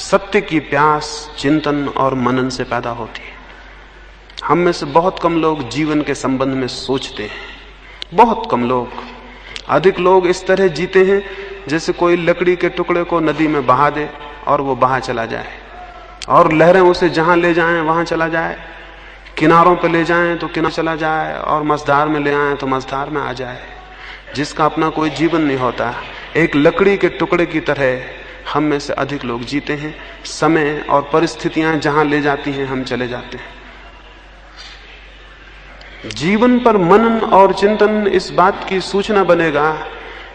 सत्य की प्यास चिंतन और मनन से पैदा होती है। हम में से बहुत कम लोग जीवन के संबंध में सोचते हैं, बहुत कम लोग। अधिक लोग इस तरह जीते हैं जैसे कोई लकड़ी के टुकड़े को नदी में बहा दे और वो बहा चला जाए, और लहरें उसे जहां ले जाएं वहां चला जाए, किनारों पे ले जाएं तो किनारे चला जाए, और मझधार में ले आए तो मझधार में आ जाए, जिसका अपना कोई जीवन नहीं होता। एक लकड़ी के टुकड़े की तरह हम में से अधिक लोग जीते हैं। समय और परिस्थितियां जहां ले जाती हैं हम चले जाते हैं। जीवन पर मनन और चिंतन इस बात की सूचना बनेगा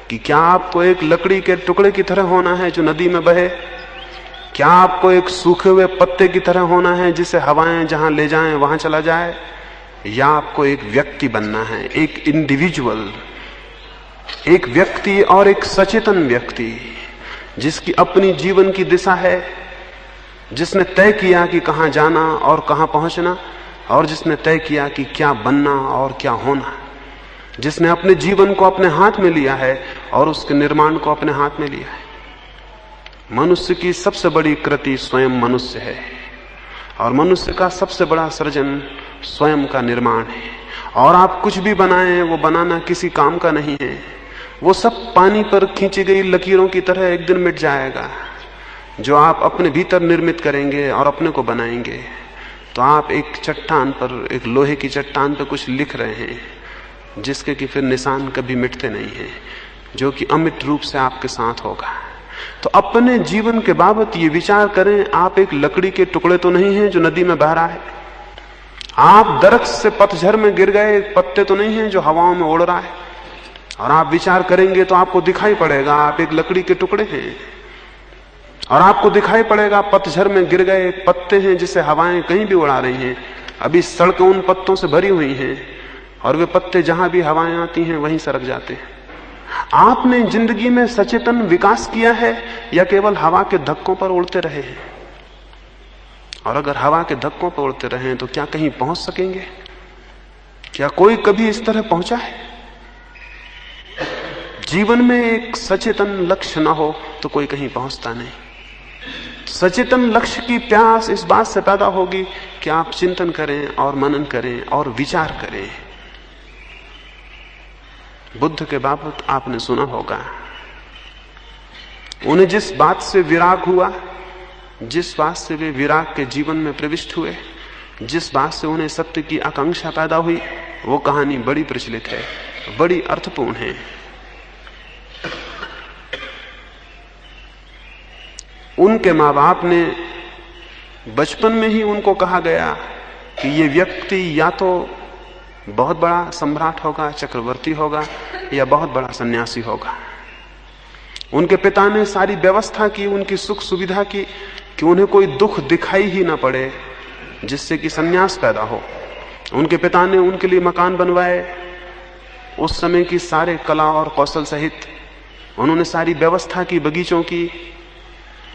कि क्या आपको एक लकड़ी के टुकड़े की तरह होना है जो नदी में बहे, क्या आपको एक सूखे हुए पत्ते की तरह होना है जिसे हवाएं जहां ले जाएं वहां चला जाए, या आपको एक व्यक्ति बनना है, एक इंडिविजुअल, एक व्यक्ति और एक सचेतन व्यक्ति जिसकी अपनी जीवन की दिशा है, जिसने तय किया कि कहां जाना और कहां पहुंचना, और जिसने तय किया कि क्या बनना और क्या होना, जिसने अपने जीवन को अपने हाथ में लिया है और उसके निर्माण को अपने हाथ में लिया है। मनुष्य की सबसे बड़ी कृति स्वयं मनुष्य है, और मनुष्य का सबसे बड़ा सृजन स्वयं का निर्माण है। और आप कुछ भी बनाएं, वो बनाना किसी काम का नहीं है, वो सब पानी पर खींची गई लकीरों की तरह एक दिन मिट जाएगा। जो आप अपने भीतर निर्मित करेंगे और अपने को बनाएंगे, तो आप एक चट्टान पर, एक लोहे की चट्टान पर कुछ लिख रहे हैं जिसके कि फिर निशान कभी मिटते नहीं हैं, जो कि अमिट रूप से आपके साथ होगा। तो अपने जीवन के बाबत ये विचार करें, आप एक लकड़ी के टुकड़े तो नहीं हैं जो नदी में बह रहा है, आप दरख्त से पतझड़ में गिर गए पत्ते तो नहीं हैं जो हवाओं में उड़ रहा है। और आप विचार करेंगे तो आपको दिखाई पड़ेगा आप एक लकड़ी के टुकड़े हैं, और आपको दिखाई पड़ेगा पतझड़ में गिर गए पत्ते हैं जिसे हवाएं कहीं भी उड़ा रही हैं। अभी सड़कें उन पत्तों से भरी हुई हैं, और वे पत्ते जहां भी हवाएं आती हैं वहीं सरक जाते हैं। आपने जिंदगी में सचेतन विकास किया है या केवल हवा के धक्कों पर उड़ते रहे हैं? और अगर हवा के धक्कों पर उड़ते रहे तो क्या कहीं पहुंच सकेंगे? क्या कोई कभी इस तरह पहुंचा है? जीवन में एक सचेतन लक्ष्य ना हो तो कोई कहीं पहुंचता नहीं। सचेतन लक्ष्य की प्यास इस बात से पैदा होगी कि आप चिंतन करें और मनन करें और विचार करें। बुद्ध के बाबत आपने सुना होगा, उन्हें जिस बात से विराग हुआ, जिस बात से वे विराग के जीवन में प्रविष्ट हुए, जिस बात से उन्हें सत्य की आकांक्षा पैदा हुई, वो कहानी बड़ी प्रचलित है, बड़ी अर्थपूर्ण है। उनके माँ बाप ने बचपन में ही उनको कहा गया कि ये व्यक्ति या तो बहुत बड़ा सम्राट होगा, चक्रवर्ती होगा, या बहुत बड़ा सन्यासी होगा। उनके पिता ने सारी व्यवस्था की, उनकी सुख सुविधा की कि उन्हें कोई दुख दिखाई ही ना पड़े जिससे कि सन्यास पैदा हो। उनके पिता ने उनके लिए मकान बनवाए, उस समय की सारे कला और कौशल सहित उन्होंने सारी व्यवस्था की, बगीचों की,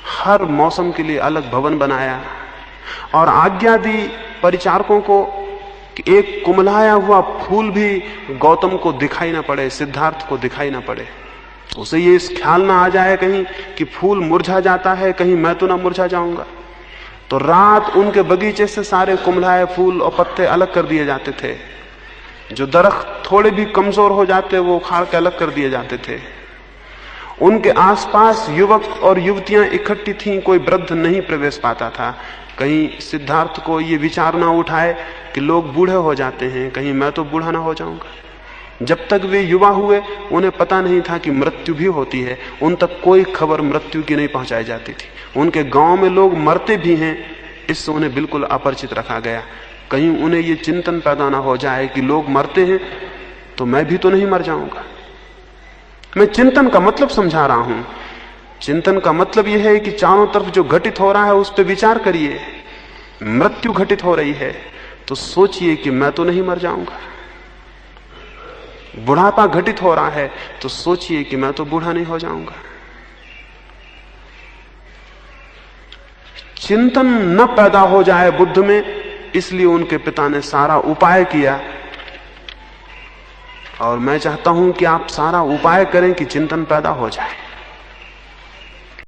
हर मौसम के लिए अलग भवन बनाया, और आज्ञा दी परिचारकों को कि एक कुमलाया हुआ फूल भी गौतम को दिखाई ना पड़े, सिद्धार्थ को दिखाई ना पड़े। उसे ये इस ख्याल ना आ जाए कहीं कि फूल मुरझा जाता है, कहीं मैं तो ना मुरझा जाऊंगा। तो रात उनके बगीचे से सारे कुमलाए फूल और पत्ते अलग कर दिए जाते थे। जो दरख्त थोड़े भी कमजोर हो जाते वो उखाड़ के अलग कर दिए जाते थे। उनके आसपास युवक और युवतियां इकट्ठी थीं, कोई वृद्ध नहीं प्रवेश पाता था। कहीं सिद्धार्थ को ये विचार ना उठाए कि लोग बूढ़े हो जाते हैं, कहीं मैं तो बूढ़ा ना हो जाऊंगा। जब तक वे युवा हुए उन्हें पता नहीं था कि मृत्यु भी होती है। उन तक कोई खबर मृत्यु की नहीं पहुंचाई जाती थी। उनके गांव में लोग मरते भी हैं, इससे उन्हें बिल्कुल अपरिचित रखा गया। कहीं उन्हें ये चिंतन पैदा ना हो जाए कि लोग मरते हैं तो मैं भी तो नहीं मर जाऊंगा। मैं चिंतन का मतलब समझा रहा हूं। चिंतन का मतलब यह है कि चारों तरफ जो घटित हो रहा है उस पर विचार करिए। मृत्यु घटित हो रही है तो सोचिए कि मैं तो नहीं मर जाऊंगा। बुढ़ापा घटित हो रहा है तो सोचिए कि मैं तो बूढ़ा नहीं हो जाऊंगा। चिंतन न पैदा हो जाए बुद्ध में, इसलिए उनके पिता ने सारा उपाय किया। और मैं चाहता हूं कि आप सारा उपाय करें कि चिंतन पैदा हो जाए।